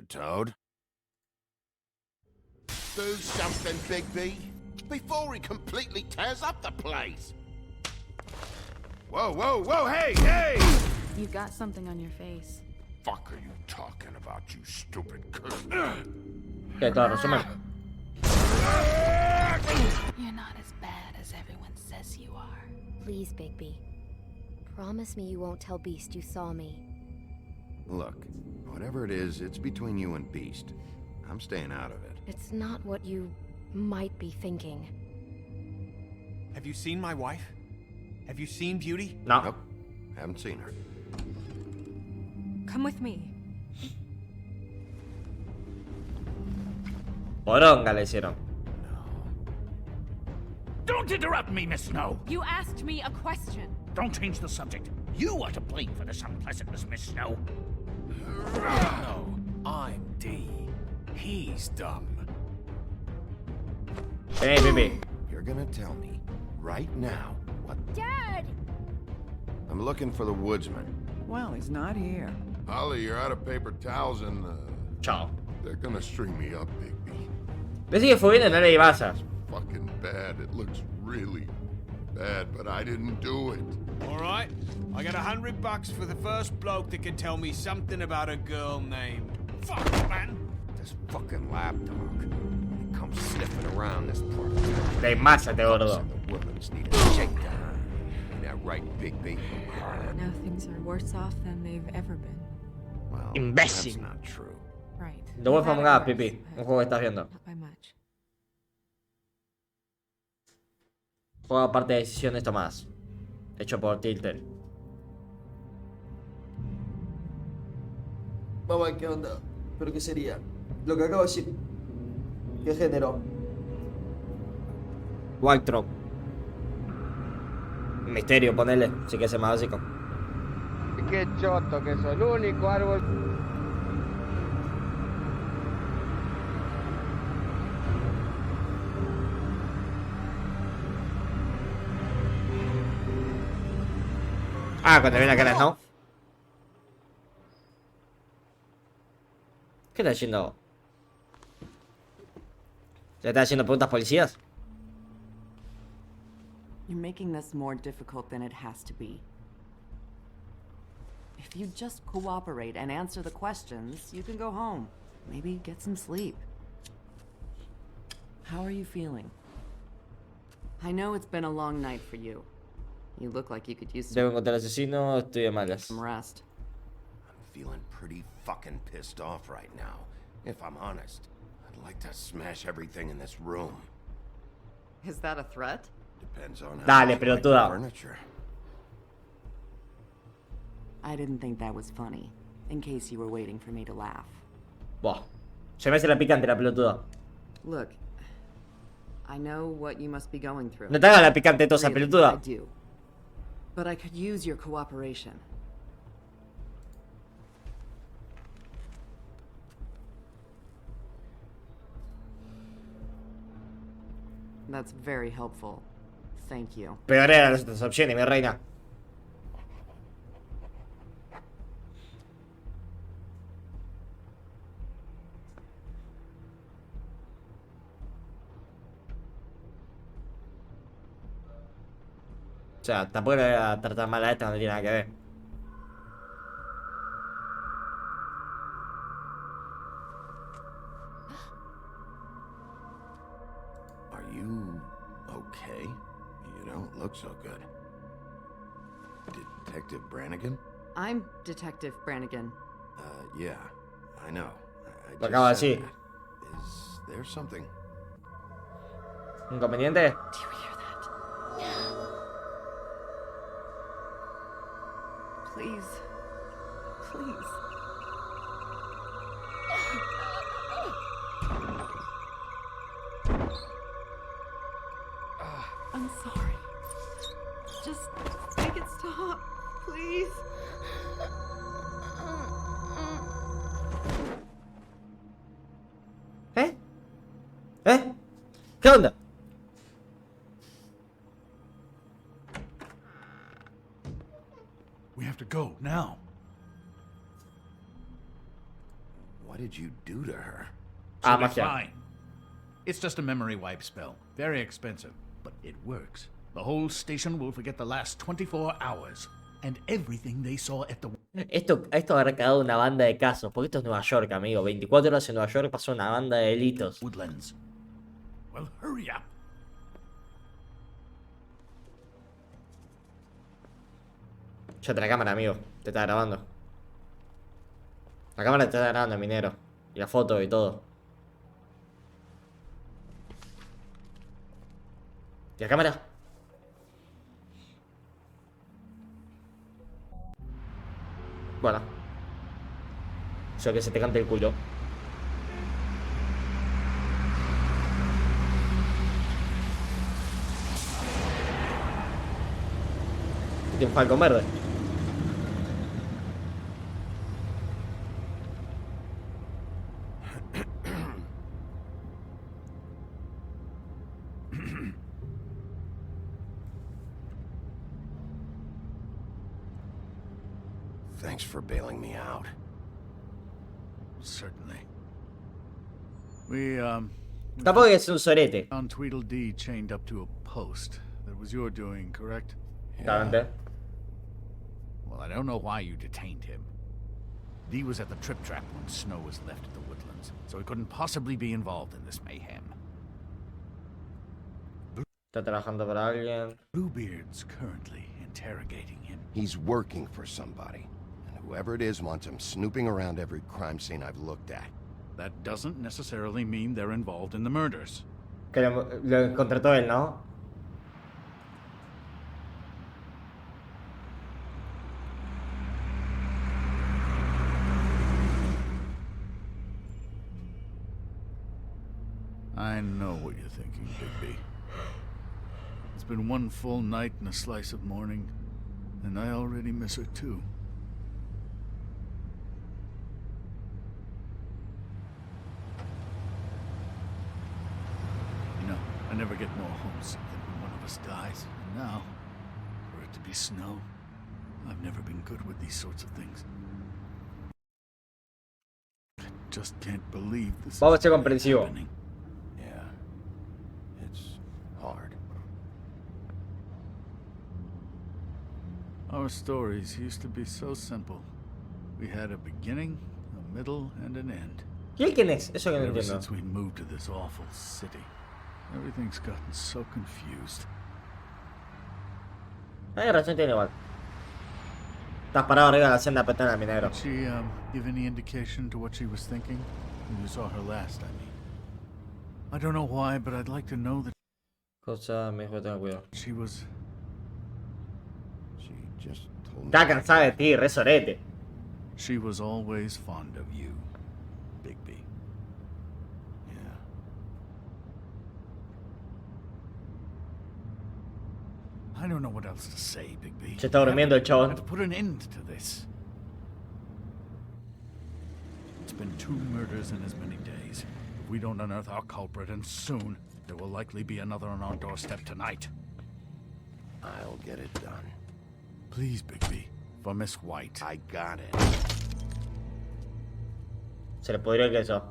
Toad. Do something, Bigby, before he completely tears up the place. Whoa, whoa, whoa, hey, hey! You've got something on your face. Fuck are you talking about, you stupid coon? Que todo resumen. You're not as bad as everyone says you are. Please, Bigby. Promise me you won't tell Beast you saw me. Look, whatever it is, it's between you and Beast. I'm staying out of it. It's not what you might be thinking. Have you seen my wife? Have you seen Beauty? No. Nope, haven't seen her. Come with me. Poronga le hicieron. Don't interrupt me, Miss Snow. You asked me a question. Don't change the subject. You are to blame for this unpleasantness, Miss Snow. No, I'm D. He's dumb. Hey, baby. You're gonna tell me right now what... Dad! I'm looking for the woodsman. Well, he's not here. Holly, you're out of paper towels and, Chao. they're gonna string me up, Bigby. Ves que fue bien, no le ibasas. Fucking bad. It looks really bad, but I didn't do it. All right, I got $100 for the first bloke that can tell me something about a girl named... Fuck, man! This fucking lapdog. He comes sniffing around this part of town. De másate, gordo. And the women's need a shakedown. Ain't that right, Bigby? Now things are worse off than they've ever been. Well, Imbécil. that's not true. Right. The Wolf Not Among Us, worse, Pipi. but Un juego que estás viendo. Not by much. Juego aparte de decisiones tomadas. Hecho por Tilted. Vamos a ver qué onda. ¿Pero qué sería? Lo que acabo de decir. ¿Qué género? White Truck. Misterio, ponele. Sí que es más básico. Qué choto que soy el único árbol. Ah, cuando viene a caras, ¿no? ¿Qué está haciendo? ¿Le está haciendo preguntas policías? You're making this more difficult than it has to be. If you just cooperate and answer the questions, you can go home. Maybe get some sleep. How are you feeling? I know it's been a long night for you. You look like you could use Debo some encontrar al asesino, estoy de malas. rest. I'm feeling pretty fucking pissed off right now. If I'm honest, I'd like to smash everything in this room. Is that a threat? Depends on how Dale, much you like the pelotuda. furniture. I didn't think that was funny, in case you were waiting for me to laugh. Buah. Se me hace la picante la pelotuda. Look, I know what you must be going through. No te hagas la picante tosa, Really, pelotuda. I do. But I could use your cooperation. That's very helpful. Thank you. Peor eran las otras opciones, mi reina. O sea, tampoco le voy a tratar mal a esta, no tiene nada que ver. Are you okay? You don't look so good. Detective Brannigan? I'm Detective Brannigan. Yeah, I know. I Lo acabo de just said decir. that. Is there something? ¿Inconveniente? Do you hear that? Please. Please. I'm sorry. Just make it stop, please. ¿Eh? ¿Eh? ¿Qué onda? We have to go now. What did you do to her? Ah, She'll be magia. fine. It's just a memory wipe spell. Very expensive, but it works. The whole station will forget the last 24 hours and everything they saw at the Esto ha recadado una banda de casos, porque esto es Nueva York, amigo. 24 horas en Nueva York pasó una banda de delitos. woodlands. Well, hurry up. Echate la cámara, amigo. Te está grabando. La cámara te está grabando, minero. Y la foto y todo. ¿Y la cámara? Bueno. Eso que se te cante el culo. Tiene un falcón verde. Thanks for bailing me out. Certainly. We Tampoco es un sorete. found Tweedledee chained up to a post. That was your doing, correct? Claramente. Well, I don't know why you detained him. Dee was at the trip trap when Snow was left at the woodlands, so he couldn't possibly be involved in this mayhem. Está trabajando para alguien. Bluebeard's currently interrogating him. He's working for somebody. And whoever it is wants him snooping around every crime scene I've looked at. That doesn't necessarily mean they're involved in the murders. Que lo contrató él, ¿no? I know what you're thinking, Bigby. It's been one full night and a slice of morning, and I already miss her too. You know, I never get more homesick than when one of us dies. And now, for it to be Snow, I've never been good with these sorts of things. I just can't believe this Vamos a ser is comprensivo. happening. Yeah. It's hard. Our stories used to be so simple. We had a beginning, a middle, and an end. ¿Y él quién es? Eso que no Ever entiendo. since we moved to this awful city, everything's gotten so confused. Hay razón, tiene igual. Estás parado arriba de la senda petona al minero. Did she give any indication to what she was thinking? When you saw her last, I mean. I don't know why, but I'd like to know that Cosa, me dijo que tenga cuidado. She just told me. Está cansada de ti, re sorete. she was always fond of you, Bigby. Yeah. I don't know what else to say, Bigby. Se está durmiendo el I chabón. have to put an end to this. It's been 2 murders in as many days. If we don't unearth our culprit, and soon, there will likely be another on our doorstep tonight. I'll get it done. Please, Bigby, for Miss White. I got it. Se le pudrió el queso.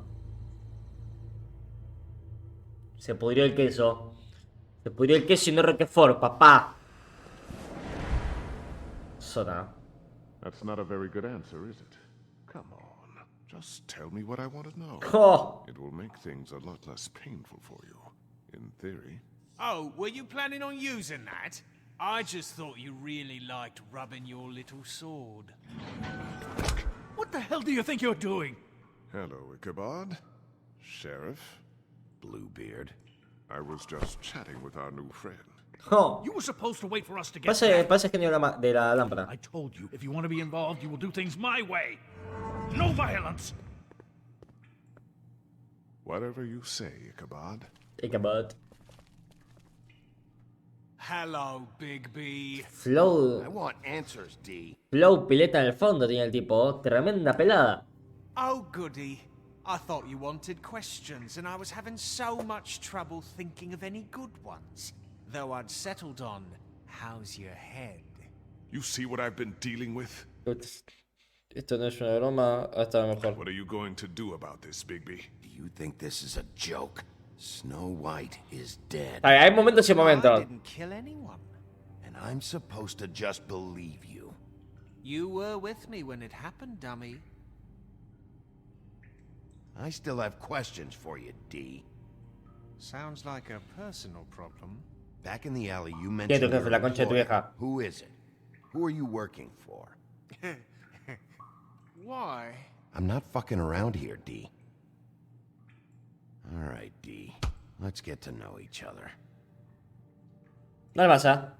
Se pudrió el queso. Se pudrió el queso y no Roquefort, papá. Sota. That's not a very good answer, is it? Come on. Just tell me what I want to know. Oh. It will make things a lot less painful for you. In theory. Oh, were you planning on using that? I just thought you really liked rubbing your little sword. What the hell do you think you're doing? Hello, Ichabod. Sheriff. Bluebeard. I was just chatting with our new friend. Oh. You were supposed to wait for us to get Parece back. genio de la lámpara. I told you, if you want to be involved, you will do things my way. No violence. Whatever you say, Ichabod. Ichabod. Hello, Bigby. Flow. I want answers, D. Flow pileta en el fondo tiene el tipo. Tremenda pelada. Oh, goody. I thought you wanted questions, and I was having so much trouble thinking of any good ones. Though I'd settled on, how's your head? You see what I've been dealing with? Esto no es una broma, hasta lo mejor. What are you going to do about this, Bigby? Do you think this is a joke? Snow White is dead. Hay momentos y I momentos. didn't kill anyone. And I'm supposed to just believe you. You were with me when it happened, dummy. I still have questions for you, D. Sounds like a personal problem. Back in the alley, you ¿Quién es mentioned tu jefe? your La concha de tu employer. vieja. Who is it? Who are you working for? Why? I'm not fucking around here, D. All right, D. Let's get to know each other. No le pasa.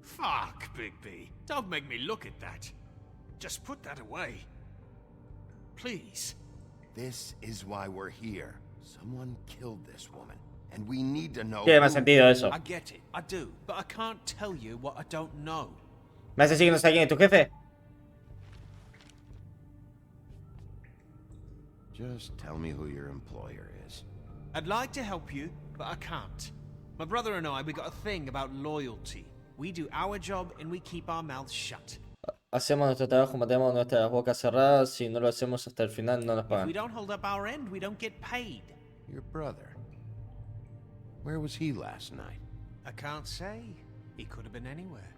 Fuck, Bigby. Don't make me look at that. Just put that away. Please. This is why we're here. Someone killed this woman, and we need to know. Tiene más sentido eso. I get it, I do, but I can't tell you what I don't know. ¿Me hace decir que no sé quién es tu jefe? Just tell me who your employer is. I'd like to help you, but I can't. My brother and I, we got a thing about loyalty. We do our job and we keep our mouths shut. Hacemos nuestro trabajo, mantenemos nuestras bocas cerradas. Si no lo hacemos hasta el final, no nos If we pagan. don't hold up our end, we don't get paid. Your brother. Where was he last night? I can't say. He could have been anywhere.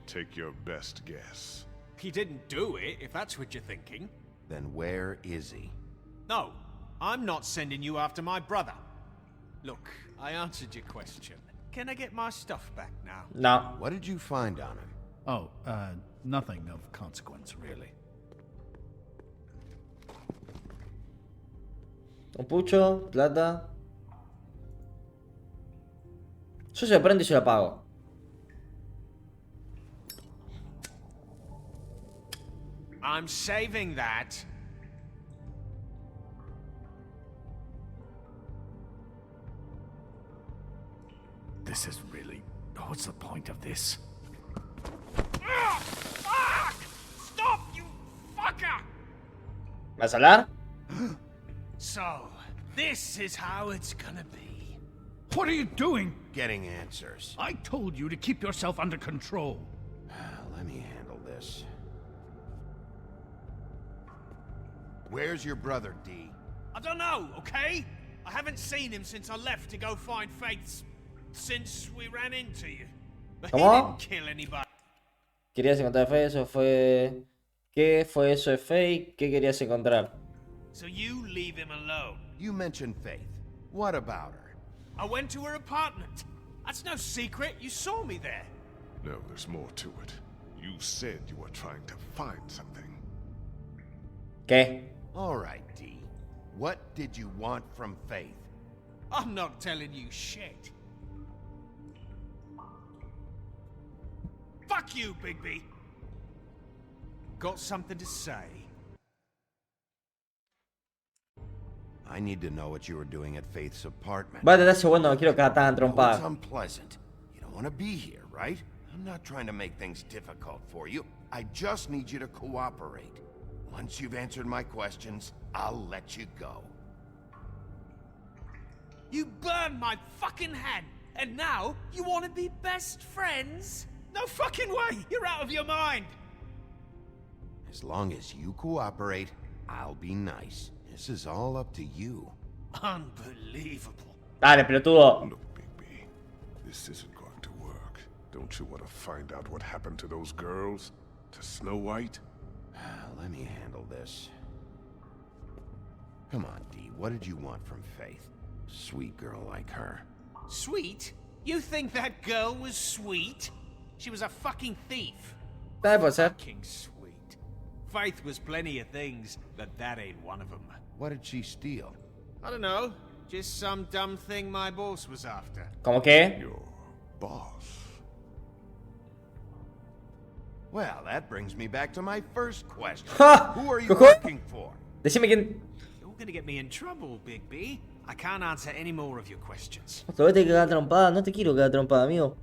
Take your best guess. He didn't do it, if that's what you're thinking. Then where is he? No, I'm not sending you after my brother. Look, I answered your question. Can I get my stuff back now? No. What did you find on him? Oh, nothing of consequence, really. Un pucho, plata. Yo se lo prendo y se lo pago. I'm saving that. This is really... What's the point of this? Fuck! Stop, you fucker! ¿Vas a hablar? So, this is how it's gonna be. What are you doing? Getting answers. I told you to keep yourself under control. Let me handle this. Where's your brother, D? I don't know, okay? I haven't seen him since I left to go find Faith's... since we ran into you. But he ¿Cómo? didn't kill anybody. ¿Querías encontrar Faye? Eso fue... ¿Qué fue eso de Faye? ¿Qué querías encontrar? So you leave him alone. You mentioned Faith. What about her? I went to her apartment. That's no secret. You saw me there. No, there's more to it. You said you were trying to find something. ¿Qué? All right, D. What did you want from Faith? I'm not telling you shit. Fuck you, Bigby. Got something to say? I need to know what you were doing at Faith's apartment. Vale, date bueno, no quiero que tan It's trompada. unpleasant. You don't want to be here, right? I'm not trying to make things difficult for you. I just need you to cooperate. Once you've answered my questions, I'll let you go. You burned my fucking hand, and now you want to be best friends? No fucking way! You're out of your mind! As long as you cooperate, I'll be nice. This is all up to you. Unbelievable. Dale, pelotudo. Look, Bigby, this isn't going to work. Don't you want to find out what happened to those girls? To Snow White? Let me handle this. Come on, D. What did you want from Faith? Sweet girl like her. Sweet? You think that girl was sweet? She was a fucking thief. Dale, puede ser. Fucking sweet. Faith was plenty of things, but that ain't one of them. What did she steal? I don't know. Just some dumb thing my boss was after. ¿Cómo que? Your boss. Well, that brings me back to my first question. ¡Ja! Who are you ¿Cojo? working for? Decime quién... You're gonna get me in trouble, Bigby. I can't answer any more of your questions. Te voy a tener que cagar trompada. No te quiero cagar trompada, amigo.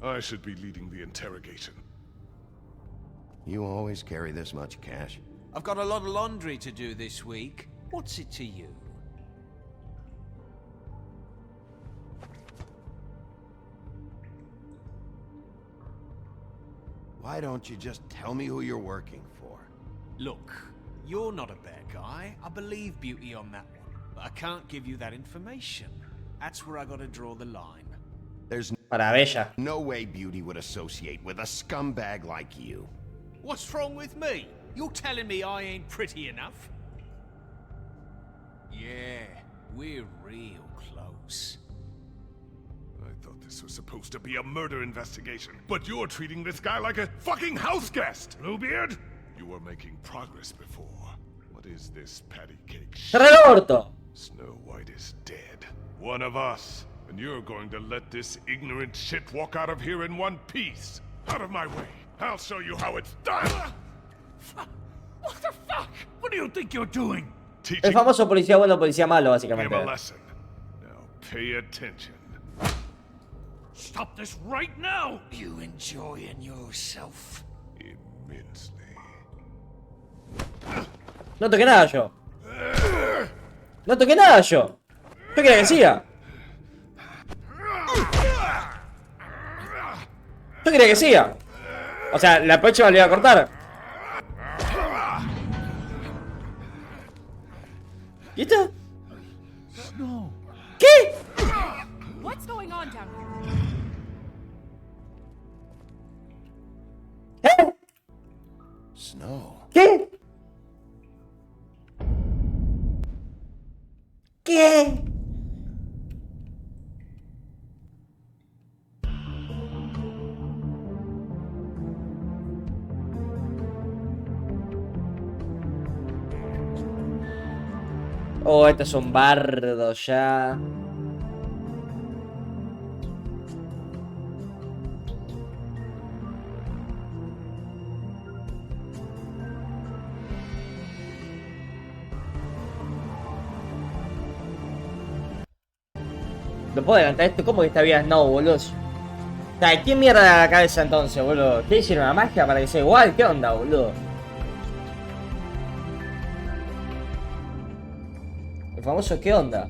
I should be leading the interrogation. You always carry this much cash? I've got a lot of laundry to do this week. What's it to you? Why don't you just tell me who you're working for? Look, you're not a bad guy. I believe Beauty on that one. But I can't give you that information. That's where I gotta draw the line. There's Para Bella. no way Beauty would associate with a scumbag like you. What's wrong with me? You're telling me I ain't pretty enough? Yeah, we're real close. I thought this was supposed to be a murder investigation, but you're treating this guy like a fucking house guest, Bluebeard! You were making progress before. What is this patty cake shit? ¡Reorto! Snow White is dead. One of us. And you're going to let this ignorant shit walk out of here in one piece. Out of my way. I'll show you how it's done. What the fuck? What do you think you're doing? El famoso policía bueno, policía malo, Him a básicamente. lesson. Now pay attention. Stop this right now! You enjoying yourself? Immensely. No toqué nada yo. No toqué nada yo. Yo quería que siga. Yo quería que siga. O sea, la próxima le iba a cortar. ¿Y esto? No. ¿Qué? What's going on down here? ¿Eh? Snow. ¿Qué? ¿Qué? Oh, estos son bardos ya. ¿No puedo adelantar esto? ¿Cómo que está bien Snow, boludo? O sea, ¿quién mierda de la cabeza entonces, boludo? ¿Qué hicieron una magia para que sea igual? ¿Qué onda, boludo? El famoso ¿qué onda?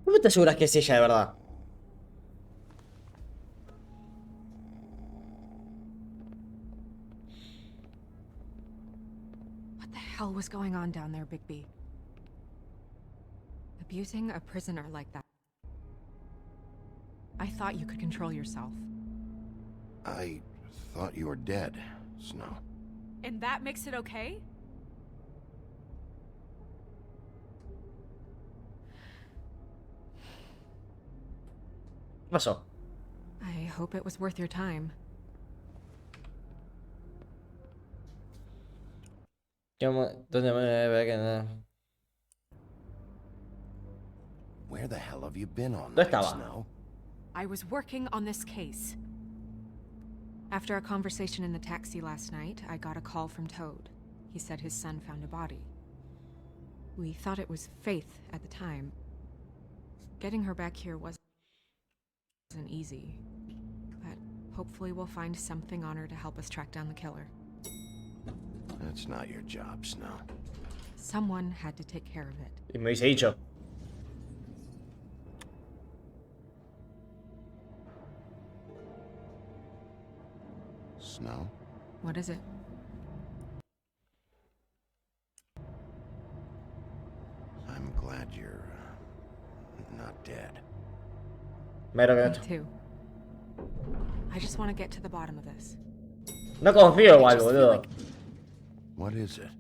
¿Cómo te aseguras que es ella de verdad? What the hell was going on down there, Bigby? Abusing a prisoner like that. I thought you could control yourself. I thought you were dead, Snow. And that makes it okay? ¿Qué pasó? I hope it was worth your time. ¿Dónde me ve que nada? Where the hell have you been all ¿Dónde night, estaba? Snow? I was working on this case. After our conversation in the taxi last night, I got a call from Toad. He said his son found a body. We thought it was Faith at the time. Getting her back here wasn't easy. But hopefully we'll find something on her to help us track down the killer. That's not your job, Snow. Someone had to take care of it. Y me hubiese dicho. Snow? What is it? I'm glad you're not dead. Me Me too. I just want to get to the bottom of this. No confío igual, boludo. What is it?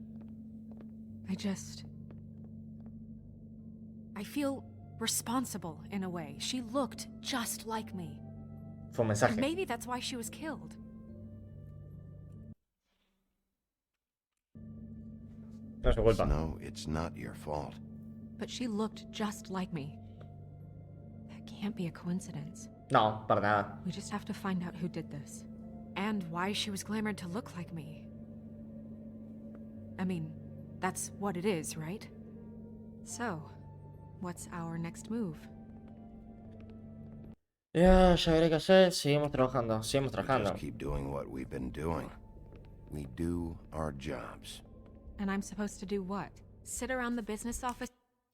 I feel responsible in a way. She looked just like me. Fue un mensaje. Maybe that's why she was killed. No es su culpa. Snow, it's not your fault. But she looked just like me. That can't be a coincidence. No, para nada. We just have to find out who did this. And why she was glamored to look like me. I mean, that's what it is, right? So, what's our next move? Ya veré qué hacer. Seguimos trabajando. We just keep doing what we've been doing. We do our jobs. And I'm supposed to do what? Sit around the business office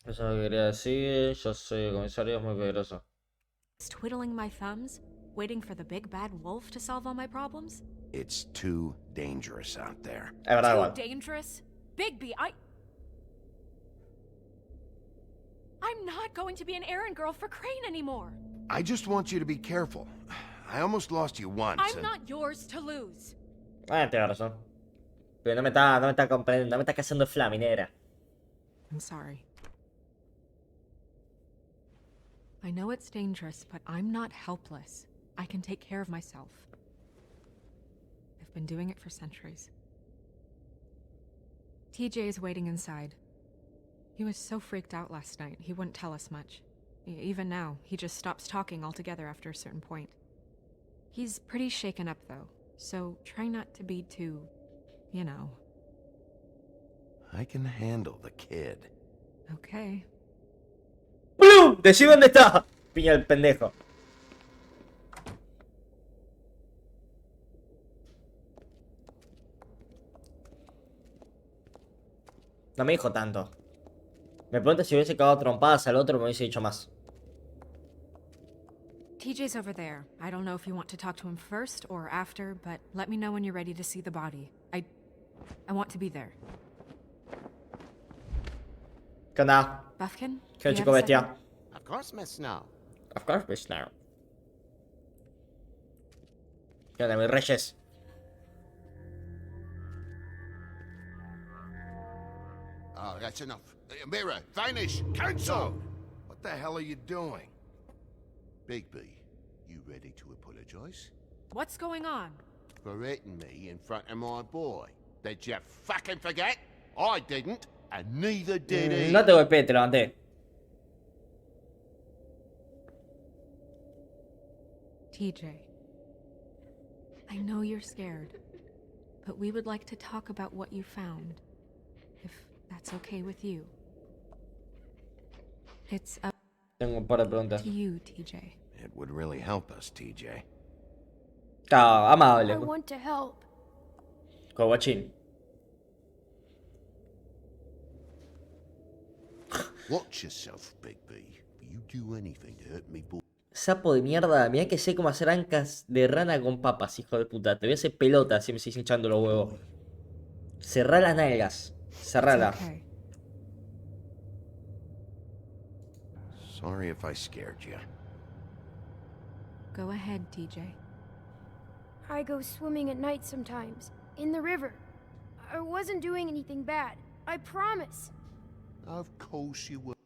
Eso es lo que quería decir. Yo soy comisario, es muy peligroso. twiddling my thumbs, waiting for the big bad wolf to solve all my problems? It's too dangerous out there. Es verdad, Too igual. dangerous? Bigby, I'm not going to be an errand girl for Crane anymore. I just want you to be careful. I almost lost you once. I'm not yours to lose. Tienes razón. Pero no me está comprendiendo, no me está cazando flaminera. I'm sorry. I know it's dangerous, but I'm not helpless. I can take care of myself. I've been doing it for centuries. TJ is waiting inside. He was so freaked out last night, he wouldn't tell us much. Even now, he just stops talking altogether after a certain point. He's pretty shaken up, though, so try not to be too, you know. I can handle the kid. Okay. ¡Blum! ¡Decí dónde está! Piña el pendejo. No me dijo tanto. Me pregunta si hubiese cagado trompadas al otro, me hubiese dicho más. TJ's over there. I don't know if you want to talk to him first or after, but let me know when you're ready to see the body. I want to be there. ¿Qué onda? Buffkin? ¿Qué you chico have a bestia? second? Of course, Miss Snow. Of course, Miss Snow. ¿Qué onda, mis reyes? Oh, that's enough. Mirror, vanish, cancel! What the hell are you doing? Bigby, you ready to apologize? What's going on? For hitting me in front of my boy. Did you fucking forget? I didn't, and neither did he. No te golpeé, te levanté. TJ. I know you're scared, but we would like to talk about what you found, if that's okay with you. It's up Tengo un par de preguntas. to you, TJ. It would really help us, TJ. Amable. I want to help. Coguachín. Watch yourself, Bigby. You do anything to hurt me, boy. Sapo de mierda, mirá que sé cómo hacer ancas de rana con papas, hijo de puta. Te voy a hacer pelota si me sigues hinchando los huevos. Cerrá las nalgas. Cerrala. Okay. Sorry if I scared you. Go ahead, TJ. I go swimming at night sometimes, in the river. I wasn't doing anything bad. I promise. Of course you weren't.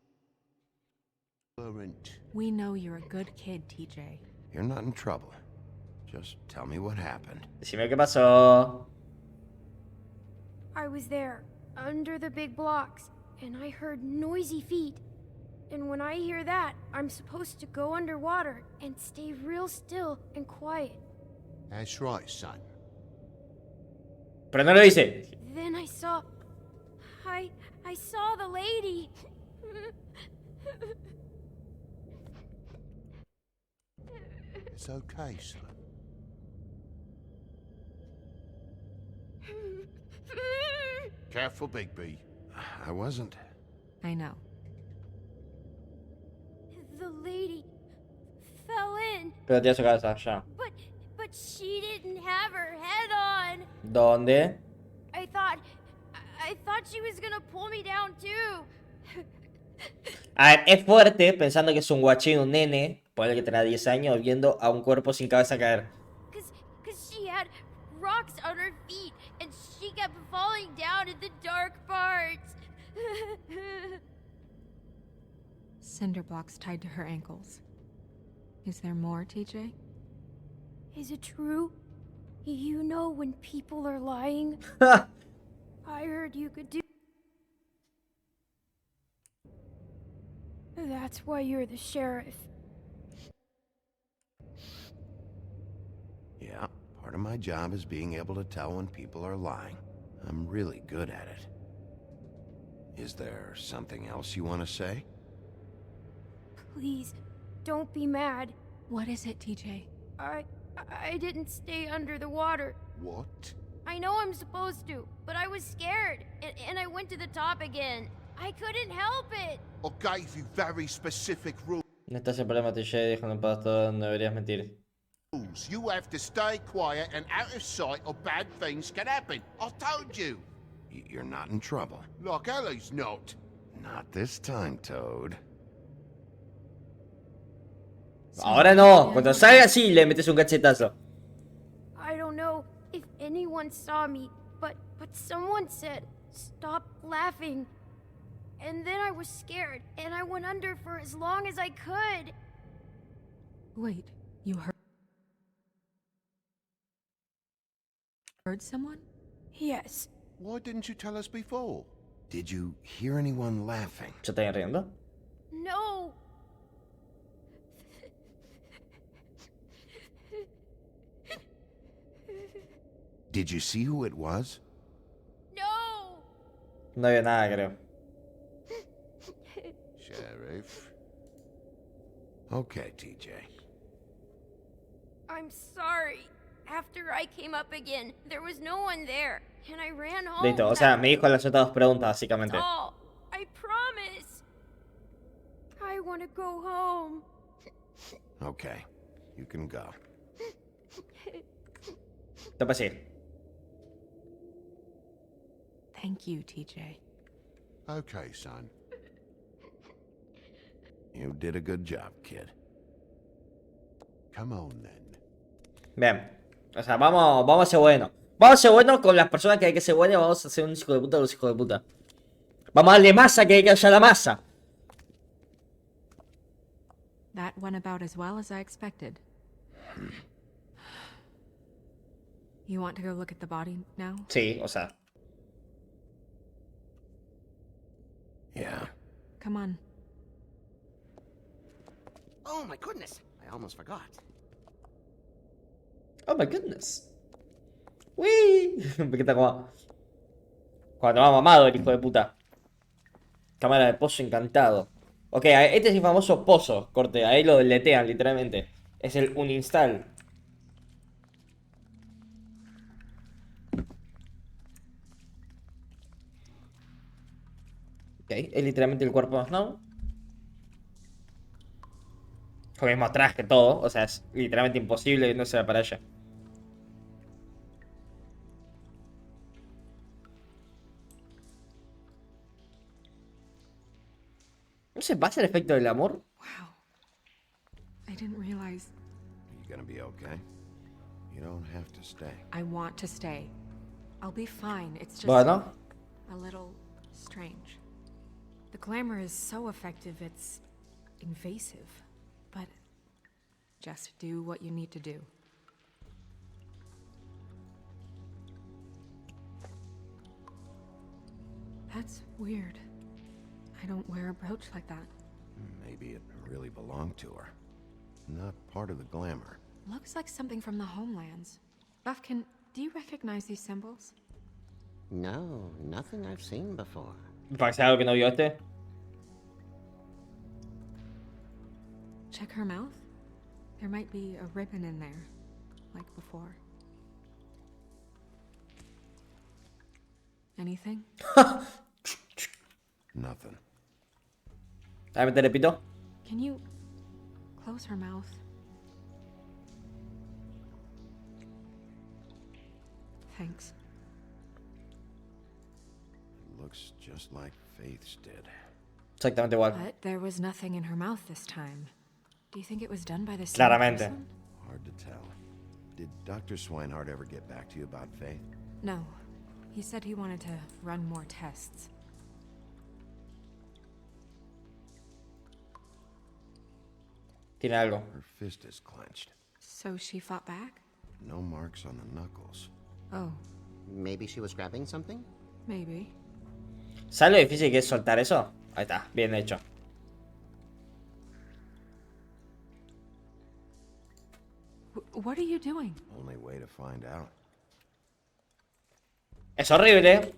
We know you're a good kid, TJ. You're not in trouble. Just tell me what happened. Decime qué pasó. I was there, under the big blocks, and I heard noisy feet. And when I hear that, I'm supposed to go underwater and stay real still and quiet. That's right, son. Pero no lo dice. Then I saw the lady. It's okay, son. Careful, Bigby. I wasn't. I know. The lady fell in, Pero tiene su cabeza ya. but she didn't have her head on. ¿Dónde? I thought she was gonna pull me down too. A ver, es fuerte pensando que es un guachín, un nene, ponle que tenga 10 años, viendo a un cuerpo sin cabeza caer. Cause she had rocks on her feet and she kept falling down in the dark parts. Cinder blocks tied to her ankles. Is there more, TJ? Is it true? You know when people are lying? I heard you could do. That's why you're the sheriff. Yeah, part of my job is being able to tell when people are lying. I'm really good at it. Is there something else you want to say? Please, don't be mad. What is it, TJ? I didn't stay under the water. What? I know I'm supposed to, but I was scared, and I went to the top again. I couldn't help it. I gave you very specific rules. No estás el problema, TJ. Déjalo en paz, todo, no deberías mentir. You have to stay quiet and out of sight or bad things can happen. I told you. You're not in trouble. Like Ellie's not. Not this time, Toad. Ahora no. Cuando salga así le metes un cachetazo. I don't know if anyone saw me, but someone said, "Stop laughing." And then I was scared, and I went under for as long as I could. Wait, you heard someone? Yes. Why didn't you tell us before? Did you hear anyone laughing? ¿Se está riendo? No. Did you see who it was? No. No había nada, creo. Sheriff. Okay, TJ. I'm sorry. After I came up again, there was no one there, and I ran home. Listo, o sea, me dijo las otras dos preguntas, básicamente. That's all. I promise. I want to go home. Okay, you can go. Topa así. Thank you, TJ. Okay, son. You did a good job, kid. Come on, then. Bien. O sea, vamos a ser buenos. Vamos a ser buenos con las personas que hay que ser buenos. Vamos a ser un hijo de puta con los hijos de puta. Vamos a darle masa que hay que haya la masa. That went about as well as I expected. You want to go look at the body now? Sí, o sea. Yeah. Come on. Oh my goodness, I almost forgot. Oh my goodness. Uy. Porque está como... Cuando va mamado el hijo de puta. Cámara de pozo encantado. Ok, este es el famoso pozo. Corte, ahí lo deletean literalmente. Es el uninstall. Ok, es literalmente el cuerpo de Snow. Con el mismo traje, todo. O sea, es literalmente imposible que no se vea para allá. ¿No se pasa el efecto del amor? Wow. I didn't realize. Are you gonna be okay? You don't have to stay. I want to stay. I'll be fine. It's just Bueno. a little strange. The glamour is so effective, it's invasive. But just do what you need to do. That's weird. I don't wear a brooch like that. Maybe it really belonged to her. Not part of the glamour. Looks like something from the homelands. Buffkin, do you recognize these symbols? No, nothing I've seen before. ¿Parece algo que no vio este? Check her mouth. There might be a ribbon in there, like before. Anything? Nothing. A ver, te repito. Can you close her mouth? Thanks. It looks just like Faith's did. Exactamente igual. But there was nothing in her mouth this time. Do you think it was done by the same Claramente. person? Hard to tell. Did Dr. Swinehart ever get back to you about Faith? No. He said he wanted to run more tests. Tiene algo. Her fist is clenched. So she fought back? No marks on the knuckles. Oh, Maybe she was grabbing something? maybe. ¿Sabes lo difícil que es soltar eso? Ahí está, bien hecho. What are you doing? Only way to find out. Es horrible.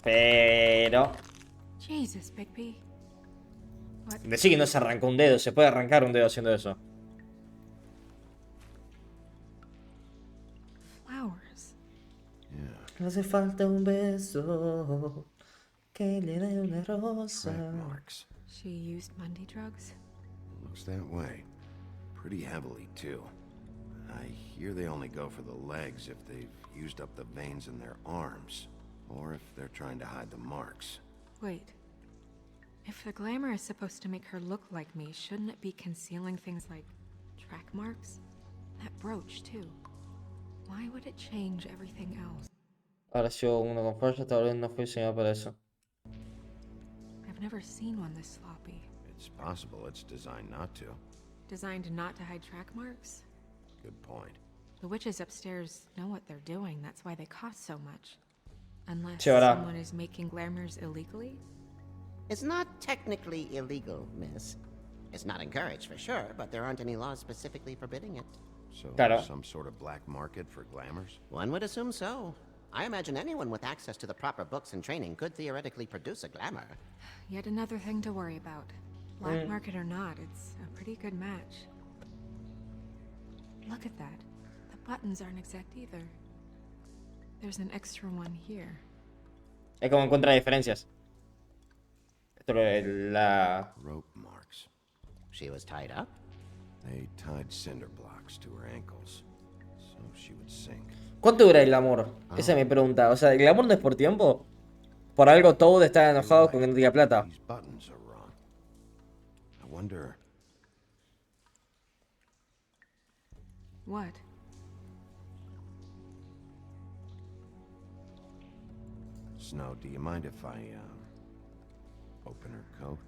Pero... Jesus, Bigby. What? Decí que no se arrancó un dedo, se puede arrancar un dedo haciendo eso. Flowers. Yeah. Hace falta un beso que le dé una Track rosa. marks. She used Mundy drugs? Looks that way. Pretty heavily, too. I hear they only go for the legs if they've used up the veins in their arms, or if they're trying to hide the marks. Wait. If the glamour is supposed to make her look like me, shouldn't it be concealing things like track marks? That brooch, too. Why would it change everything else? Ahora si hubo uno con falla, tal vez no fue diseñado para eso. I've never seen one this sloppy. It's possible it's designed not to. Designed not to hide track marks? Good point. The witches upstairs know what they're doing, that's why they cost so much. Unless Sí, ¿verdad? someone is making glamours illegally? It's not technically illegal, miss. It's not encouraged for sure, but there aren't any laws specifically forbidding it. So, Claro. some sort of black market for glamours? One would assume so. I imagine anyone with access to the proper books and training could theoretically produce a glamour. Yet another thing to worry about. Black market or not, it's a pretty good match. Look at that. The buttons aren't exact either. There's an extra one here. Es como encuentra diferencias. Esto la... Rope marks. She was tied up? They tied cinder blocks to her ankles, so she would sink. ¿Cuánto dura el glamour? Esa es mi pregunta. O sea, ¿el glamour no es por tiempo? Por algo Toad está enojado con que no tenga plata. These buttons are wrong. I wonder... What? Snow, do you mind if I, open her coat?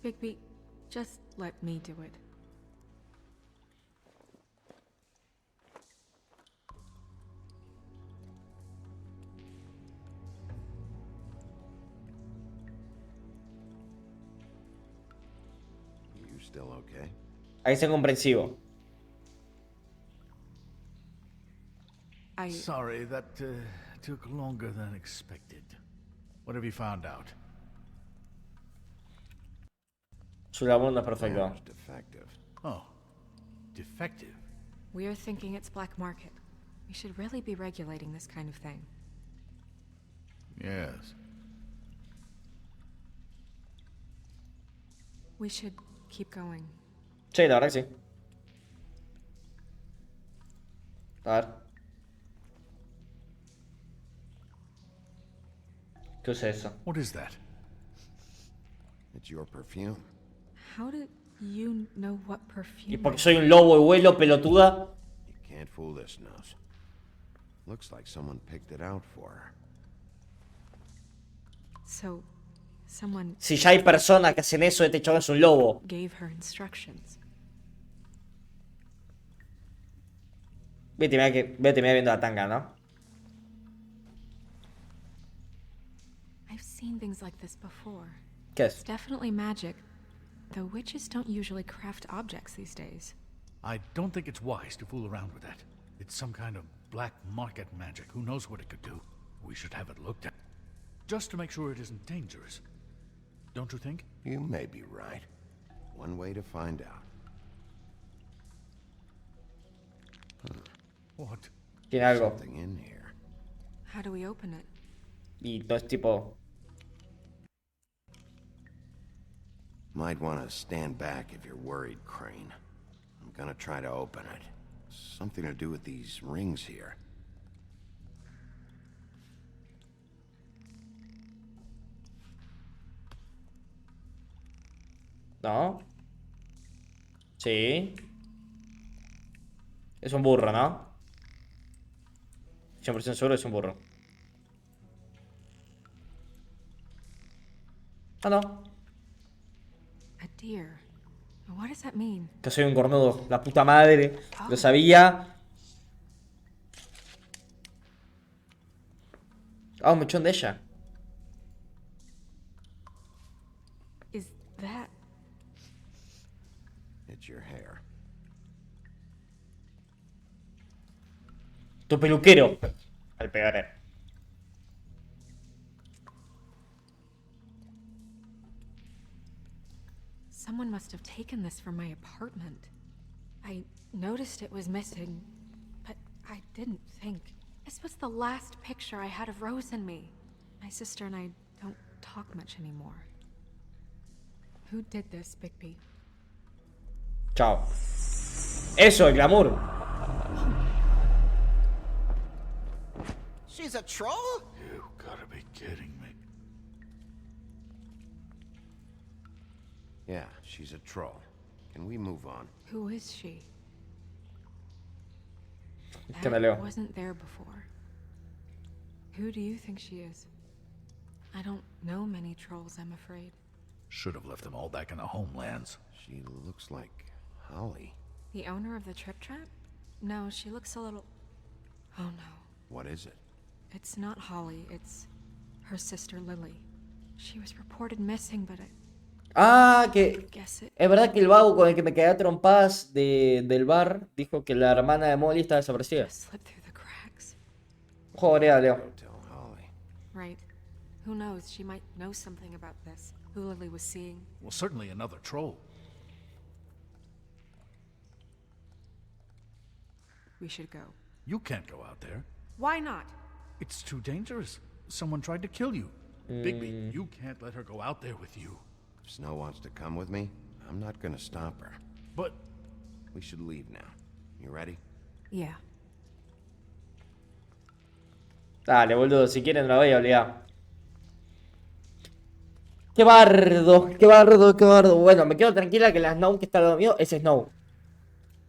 Bigby, just let me do it. You still okay? Ahí es comprensivo. Sorry, that took longer than expected. What have you found out? Su glamour no es perfecto. Glamour's defective. Oh, defective. We're thinking it's black market. We should really be regulating this kind of thing. Yes. We should keep going. Sí, la verdad que sí. A ver. ¿Qué es eso? What is that? It's your perfume. How do you know what Y perfume porque is? soy un lobo y vuelo, pelotuda. You can't fool this nose. Looks like someone picked it out for her. So, someone Si ya hay personas que hacen eso, este chabón es un lobo. gave her instructions. Vete, mira viendo la tanga, ¿no? I've seen things like this before. ¿Qué It's es? definitely magic. The witches don't usually craft objects these days. I don't think it's wise to fool around with that. It's some kind of black market magic. Who knows what it could do? We should have it looked at. Just to make sure it isn't dangerous. Don't you think? You may be right. One way to find out. What? Tiene algo. Something in here. How do we open it? Y no es tipo... Might want to stand back if you're worried, Crane. I'm gonna try to open it. Something to do with these rings here. ¿No? Sí. Es un burro, ¿no? 100% seguro es un burro. Ah, no. A deer. What does that mean? Que soy un cornudo. La puta madre. Lo sabía. Ah, un mechón de ella. Is that... It's your hair. Tu peluquero. Al pegar. Someone must have taken this from my apartment. I noticed it was missing, but I didn't think. This was the last picture I had of Rose and me. My sister and I don't talk much anymore. Who did this, Bigby? Chao. Eso, el glamour. She's a troll? You gotta be kidding me. Yeah, she's a troll. Can we move on? Who is she? Que me leo. That wasn't there before. Who do you think she is? I don't know many trolls, I'm afraid. Should have left them all back in the homelands. She looks like Holly. The owner of the Trip Trap? No, she looks a little... Oh no. What is it? It's not Holly, it's her sister Lily. She was reported missing, but Que es verdad que el vago con el que me quedé a trompadas del bar dijo que la hermana de Molly está desaparecida. Joder, Leo. Right. Who knows? She might know something about this. Who Lily was seeing. Well, certainly another troll. We should go. You can't go out there. Why not? It's too dangerous. Someone tried to kill you. Bigby, you can't let her go out there with you. If Snow wants to come with me, I'm not gonna stop her. But... We should leave now. You ready? Yeah. Dale, boludo, si quieren no la voy a obligar. Qué bardo, qué bardo, qué bardo. Bueno, me quedo tranquila que la Snow que está al lado mío es Snow.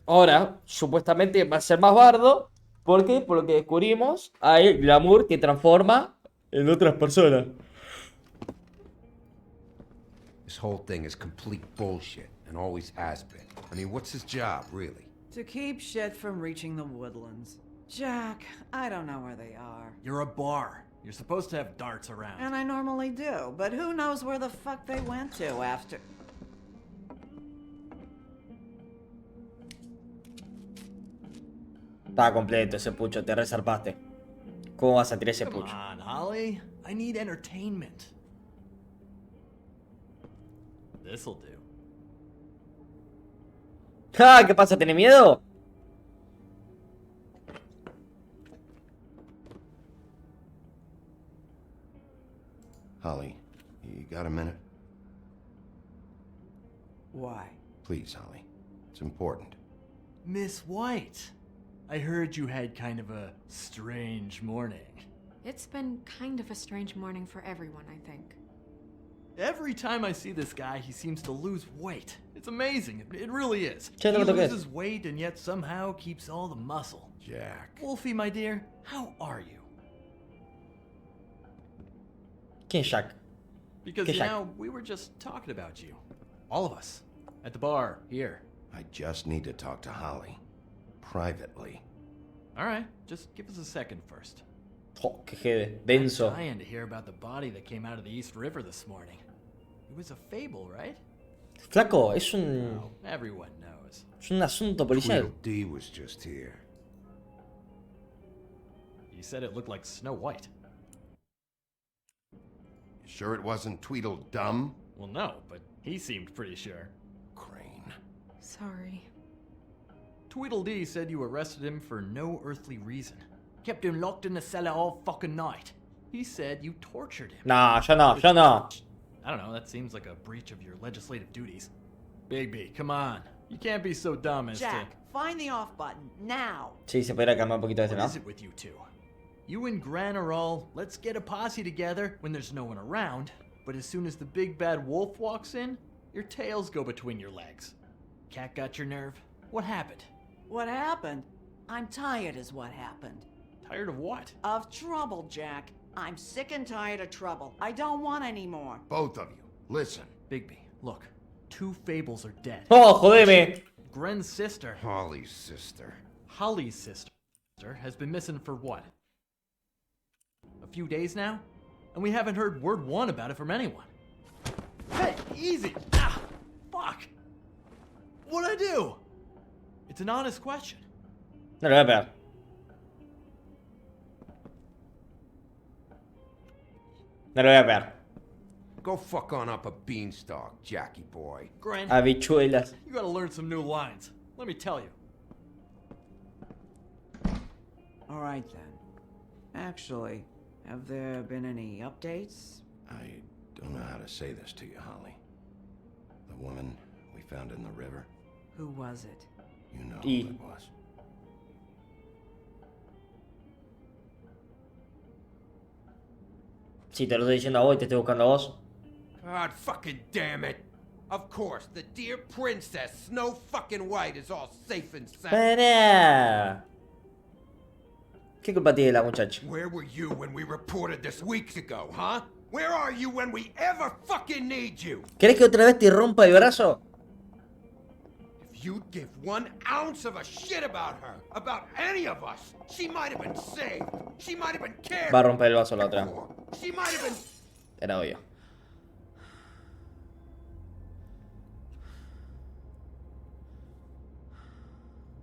Ahora, supuestamente va a ser más bardo. ¿Por qué? Por lo que descubrimos, hay Glamour que transforma en otras personas. This whole thing is complete bullshit, and always has been. I mean, what's his job, really? To keep shit from reaching the woodlands. Jack, I don't know where they are. You're a bar. You're supposed to have darts around. And I normally do, but who knows where the fuck they went to after... Estaba completo ese pucho, te resarpaste. ¿Cómo vas a tirar ese pucho? Come on, Holly. I need entertainment. This'll do. ¡Ah! ¿Qué pasa? ¿Tenés miedo? Holly, you got a minute? Why? Please, Holly. It's important. Miss White, I heard you had kind of a strange morning. It's been kind of a strange morning for everyone, I think. Every time I see this guy, he seems to lose weight. It's amazing. It really is. Che, no He me toques. loses weight and yet somehow keeps all the muscle. Jack. Wolfie, my dear, how are you? ¿Quién es Jack? Because, ¿Qué you Jack? know, we were just talking about you. All of us. At the bar, here. I just need to talk to Holly. Privately. Alright, just give us a second first. Oh, qué jede. Denso. I'm dying to hear about the body that came out of the East River this morning. It was a fable, right? Flaco, es un... No, everyone knows. Es un asunto policial. Tweedledee was just here. You said it looked like Snow White. You sure it wasn't Tweedledum? Well, no, but he seemed pretty sure. Crane. Sorry. Tweedledee said you arrested him for no earthly reason. Kept him locked in the cellar all fucking night. He said you tortured him. Nah, ya no, ya no. I don't know, that seems like a breach of your legislative duties. Bigby, come on. You can't be so dumb as Jack, find the off button, now! Sí, se podría calmar un poquito to... ese, What ¿no? is it with you two? You and Gran are all, let's get a posse together when there's no one around, but as soon as the big bad wolf walks in, your tails go between your legs. Cat got your nerve? What happened? What happened? I'm tired is what happened. Tired of what? Of trouble, Jack. I'm sick and tired of trouble. I don't want any more. Both of you, listen. Bigby, look. 2 fables are dead. Oh, jodeme. Gren's sister, Holly's sister. Holly's sister, has been missing for what? A few days now? And we haven't heard word one about it from anyone. Hey, easy! Ah, fuck! What'd I do? It's an honest question. No le voy a pegar. No le voy a pegar. Go fuck on up a beanstalk, Jackie boy. Gren, Habichuelas. you gotta learn some new lines. Let me tell you. All right then. Actually, have there been any updates? I don't know how to say this to you, Holly. The woman we found in the river, Who was it? you know who it was. Si te lo estoy diciendo a vos y te estoy buscando a vos. God fucking damn it. Of course, the dear princess, Snow fucking White, is all safe and sound. Pará. ¿Qué culpa tiene la muchacha? Where were you when we reported this weeks ago, huh? Where are you when we ever fucking need you? ¿Querés que otra vez te rompa el brazo? If you'd give 1 ounce of a shit about her, about any of us, she might have been saved. She might have been cared. Va a romper el vaso la otra. She might have been... Era obvio.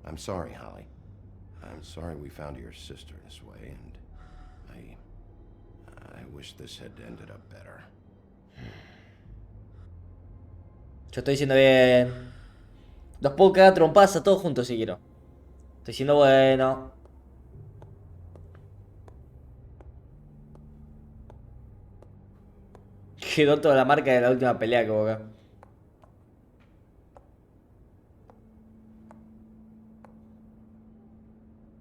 I'm sorry, Holly. I'm sorry we found your sister this way, and I wish this had ended up better. Yo estoy diciendo bien. Los puedo cagar trompadas a todos juntos si quiero. Estoy diciendo bueno. Quedó toda la marca de la última pelea que hubo acá.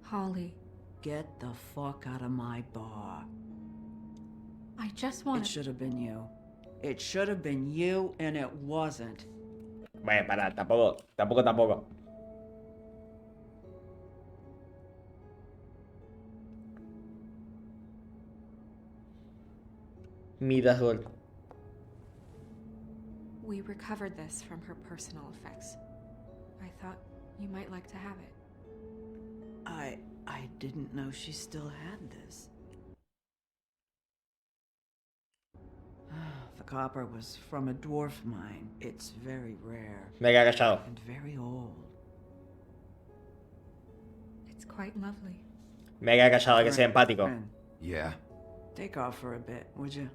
Holly, Get the fuck out of my bar. I just want It should have been you. It should have been you, and it wasn't. Bueno, pará, tampoco. Midas Gold. We recovered this from her personal effects. I thought you might like to have it. I didn't know she still had this. The copper was from a dwarf mine. It's very rare. Me queda callado. And very old. It's quite lovely. Me queda callado, que sea empático. Friend, Yeah? take off for a bit, would you?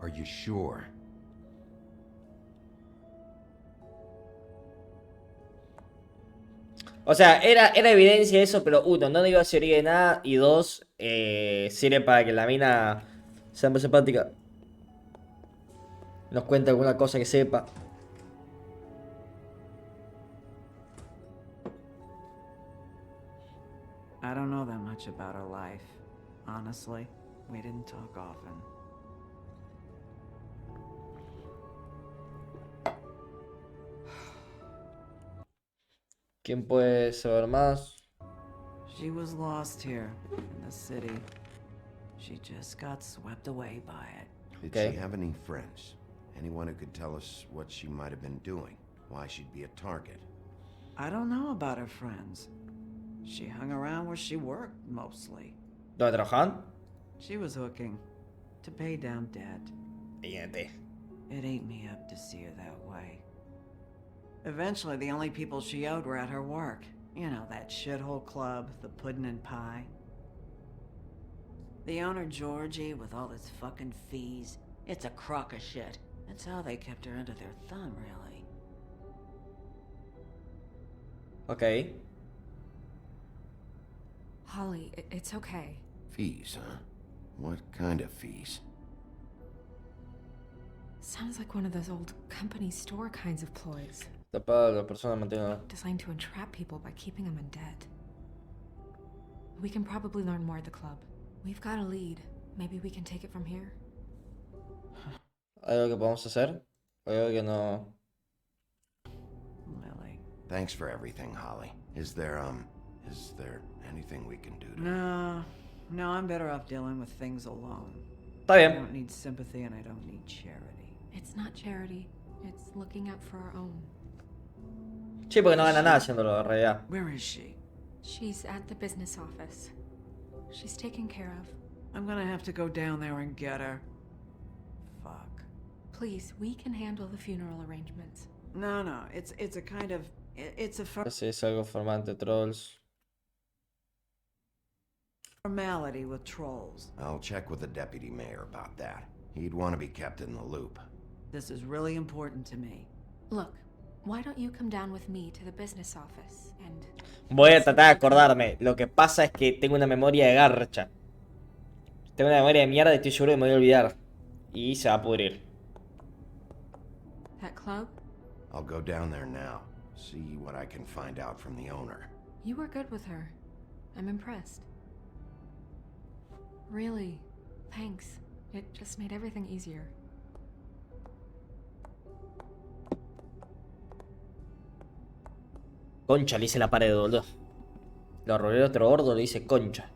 Are you sure? O sea, era evidencia eso, pero uno, no iba a servir de nada. Y dos, sirve para que la mina sea más simpática. Nos cuente alguna cosa que sepa. I don't know that much about her life. Honestly, we didn't talk often. ¿Quién puede saber más? She was lost here in the city. She just got swept away by it. Did she have any friends? Anyone who could tell us what she might have been doing? Why she'd be a target? I don't know about her friends. She hung around where she worked, mostly. ¿Dónde trabajan? She was hooking to pay down debt. Evidente. It ate me up to see her that way. Eventually, the only people she owed were at her work. You know, that shithole club, the Puddin' and Pie. The owner, Georgie, with all his fucking fees, it's a crock of shit. That's how they kept her under their thumb, really. Ok. Holly, it's okay. Fees, huh? What kind of fees? Sounds like one of those old company store kinds of ploys. La persona mantiene. Designed to entrap people by keeping them in debt. We can probably learn more at the club. We've got a lead. Maybe we can take it from here. ¿Hay algo que podemos hacer? ¿Hay algo que no? Lily. Thanks for everything, Holly. Is there anything we can do to... No, I'm better off dealing with things alone. Está bien. I don't need sympathy and I don't need charity. It's not charity. It's looking out for our own. Sí, porque no gana nada haciéndolo, en realidad. Where is she? She's at the business office. She's taken care of. I'm gonna have to go down there and get her. Fuck. Please, we can handle the funeral arrangements. No, it's a kind of... It's a Sí, es algo formante, trolls. formality with trolls. I'll check with the deputy mayor about that. He'd want to be kept in the loop. This is really important to me. Look, why don't you come down with me to the business office and... Voy a tratar de acordarme. Lo que pasa es que tengo una memoria de garcha. Tengo una memoria de mierda y estoy seguro que me voy a olvidar. Y se va a pudrir. That club? I'll go down there now. See what I can find out from the owner. You were good with her. I'm impressed. Really, thanks. It just made everything easier. Concha, le hice la pared, boludo. Lo robé otro gordo, le dice concha.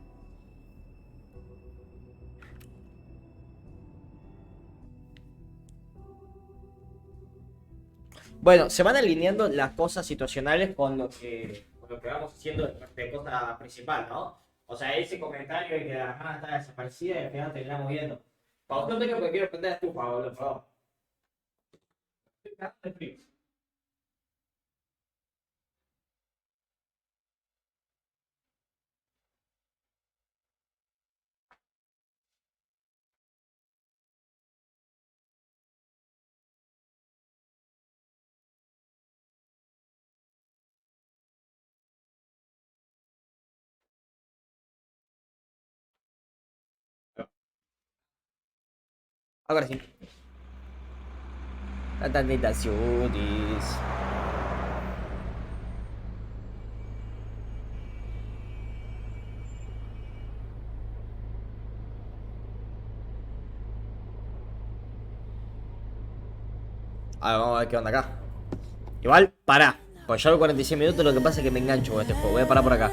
Bueno, se van alineando las cosas situacionales con lo que vamos haciendo de cosa principal, ¿no? O sea, ese comentario de que la hermana está desaparecida y al final terminamos viendo. Para usted tengo que quiero prender estufa, boludo, perdón. Estoy cagando de frío. Ahora sí. Tantitaciones. A ver, vamos a ver qué onda acá. Igual, pará. Pues ya hago 46 minutos, lo que pasa es que me engancho con este juego. Voy a parar por acá.